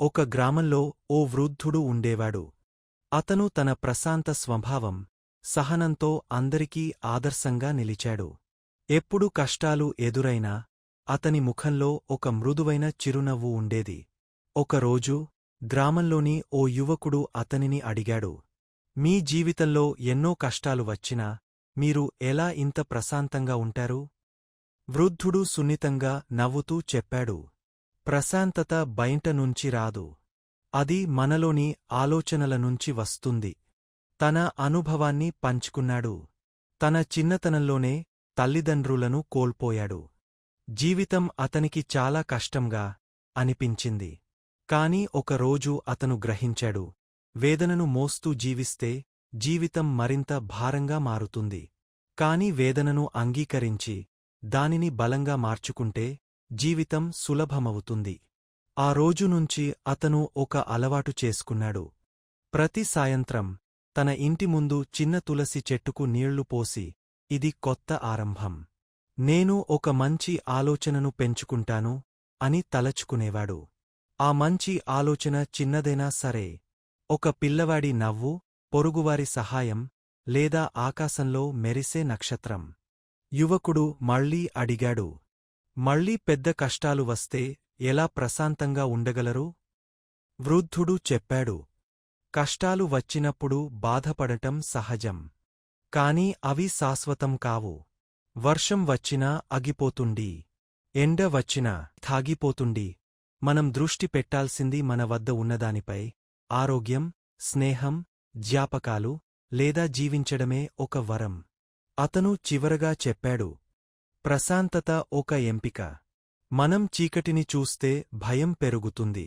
ఒక గ్రామంలో ఓ వృద్ధుడు ఉండేవాడు. అతను తన ప్రశాంత స్వభావం, సహనంతో అందరికీ ఆదర్శంగా నిలిచాడు. ఎప్పుడు కష్టాలు ఎదురైనా అతని ముఖంలో ఒక మృదువైన చిరునవ్వు ఉండేది. ఒకరోజు గ్రామంలోని ఓ యువకుడు అతనిని అడిగాడు, మీ జీవితంలో ఎన్నో కష్టాలు వచ్చినా మీరు ఎలా ఇంత ప్రశాంతంగా ఉంటారు? వృద్ధుడు సున్నితంగా నవ్వుతూ చెప్పాడు, ప్రశాంతత బయట నుంచి రాదు. అది మనలోని ఆలోచనల నుంచి వస్తుంది. తన అనుభవాన్ని పంచుకున్నాడు. తన చిన్నతనంలోనే తల్లిదండ్రులను కోల్పోయాడు. జీవితం అతనికి చాలా కష్టంగా అనిపించింది. కాని ఒకరోజు అతను గ్రహించాడు, వేదనను మోస్తూ జీవిస్తే జీవితం మరింత భారంగా మారుతుంది. కాని వేదనను అంగీకరించి దానిని బలంగా మార్చుకుంటే జీవితం సులభమవుతుంది. ఆ రోజు నుంచి అతను ఒక అలవాటు చేసుకున్నాడు. ప్రతి సాయంత్రం తన ఇంటి ముందు చిన్న తులసి చెట్టుకు నీళ్లు పోసి, ఇది కొత్త ఆరంభం, నేను ఒక మంచి ఆలోచనను పెంచుకుంటాను అని తలచుకునేవాడు. ఆ మంచి ఆలోచన చిన్నదైనా సరే, ఒక పిల్లవాడి నవ్వు, పొరుగువారి సహాయం, లేదా ఆకాశంలో మెరిసే నక్షత్రం. యువకుడు మళ్ళీ అడిగాడు, మళ్ళీ పెద్ద కష్టాలు వస్తే ఎలా ప్రశాంతంగా ఉండగలరు? వృద్ధుడు చెప్పాడు, కష్టాలు వచ్చినప్పుడు బాధపడటం సహజం. కాని అవి శాశ్వతం కావు. వర్షం వచ్చినా అగిపోతుండి, ఎండ వచ్చినా తాగిపోతుండి. మనం దృష్టి పెట్టాల్సింది మన వద్ద ఉన్నదానిపై, ఆరోగ్యం, స్నేహం, జ్ఞాపకాలు, లేదా జీవించడమే ఒక వరం. అతను చివరగా చెప్పాడు, ప్రశాంతత ఒక ఎంపిక. మనం చీకటిని చూస్తే భయం పెరుగుతుంది,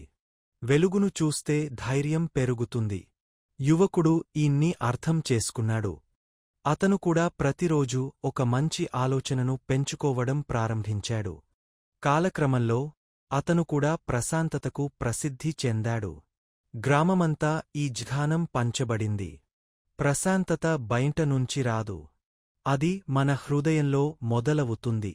వెలుగును చూస్తే ధైర్యం పెరుగుతుంది. యువకుడు ఈన్ని అర్థం చేసుకున్నాడు. అతను కూడా ప్రతిరోజూ ఒక మంచి ఆలోచనను పెంచుకోవడం ప్రారంభించాడు. కాలక్రమంలో అతను కూడా ప్రశాంతతకు ప్రసిద్ధి చెందాడు. గ్రామమంతా ఈ జ్ఞానం పంచబడింది. ప్రశాంతత బయట నుంచి రాదు. అది మన హృదయంలో మొదలవుతుంది.